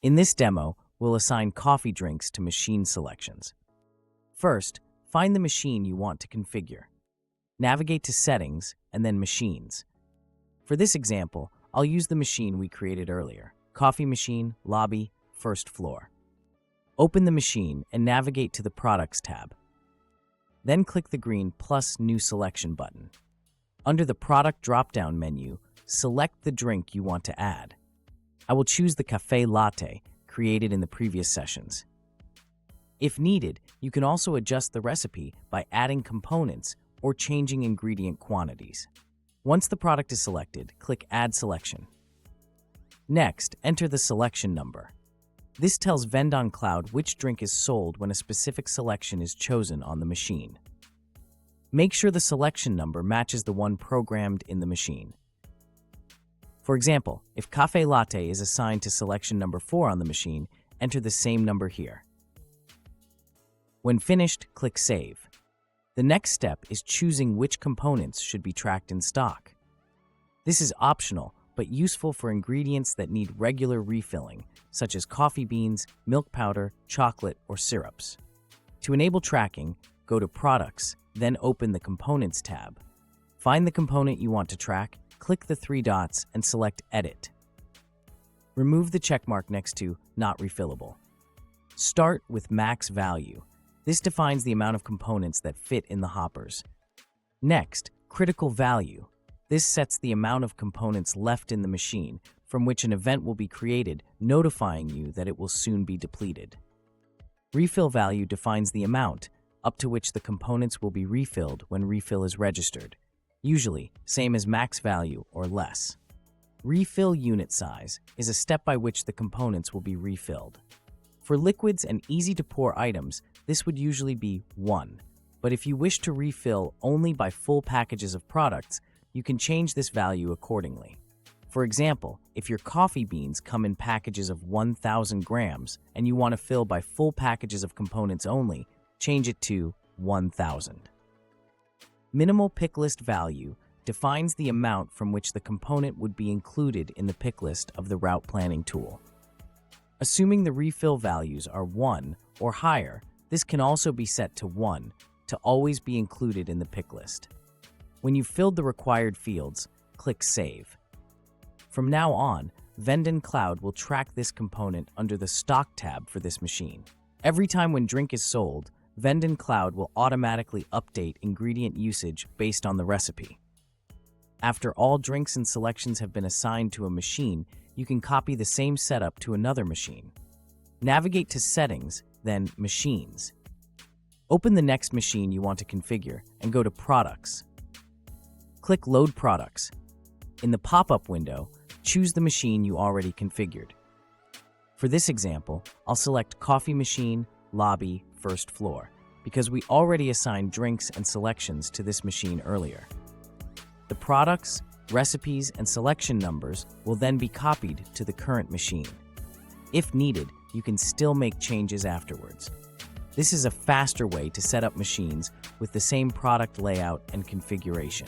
In this demo, we'll assign coffee drinks to machine selections. First, find the machine you want to configure. Navigate to Settings and then Machines. For this example, I'll use the machine we created earlier, Coffee Machine, Lobby, First Floor. Open the machine and navigate to the Products tab. Then click the green plus New Selection button. Under the Product drop-down menu, select the drink you want to add. I will choose the Café Latte created in the previous sessions. If needed, you can also adjust the recipe by adding components or changing ingredient quantities. Once the product is selected, click Add Selection. Next, enter the selection number. This tells Vendon Cloud which drink is sold when a specific selection is chosen on the machine. Make sure the selection number matches the one programmed in the machine. For example, if Café Latte is assigned to selection number 4 on the machine, enter the same number here. When finished, click Save. The next step is choosing which components should be tracked in stock. This is optional, but useful for ingredients that need regular refilling, such as coffee beans, milk powder, chocolate, or syrups. To enable tracking, go to Products, then open the Components tab. Find the component you want to track, click the 3 dots, and select Edit. Remove the checkmark next to Not Refillable. Start with Max Value. This defines the amount of components that fit in the hoppers. Next, Critical Value. This sets the amount of components left in the machine from which an event will be created, notifying you that it will soon be depleted. Refill Value defines the amount up to which the components will be refilled when refill is registered, usually same as max value or less. Refill Unit Size is a step by which the components will be refilled. For liquids and easy-to-pour items, this would usually be 1, but if you wish to refill only by full packages of products, you can change this value accordingly. For example, if your coffee beans come in packages of 1,000 grams and you want to fill by full packages of components only, change it to 1,000. Minimal Pick List Value defines the amount from which the component would be included in the pick list of the route planning tool. Assuming the refill values are 1 or higher, this can also be set to 1 to always be included in the pick list. When you've filled the required fields, click Save. From now on, Vendon Cloud will track this component under the Stock tab for this machine. Every time when drink is sold, Vendon Cloud will automatically update ingredient usage based on the recipe. After all drinks and selections have been assigned to a machine, you can copy the same setup to another machine. Navigate to Settings, then Machines. Open the next machine you want to configure and go to Products. Click Load Products. In the pop-up window, choose the machine you already configured. For this example, I'll select Coffee Machine, Lobby, First Floor, because we already assigned drinks and selections to this machine earlier. The products, recipes, and selection numbers will then be copied to the current machine. If needed, you can still make changes afterwards. This is a faster way to set up machines with the same product layout and configuration.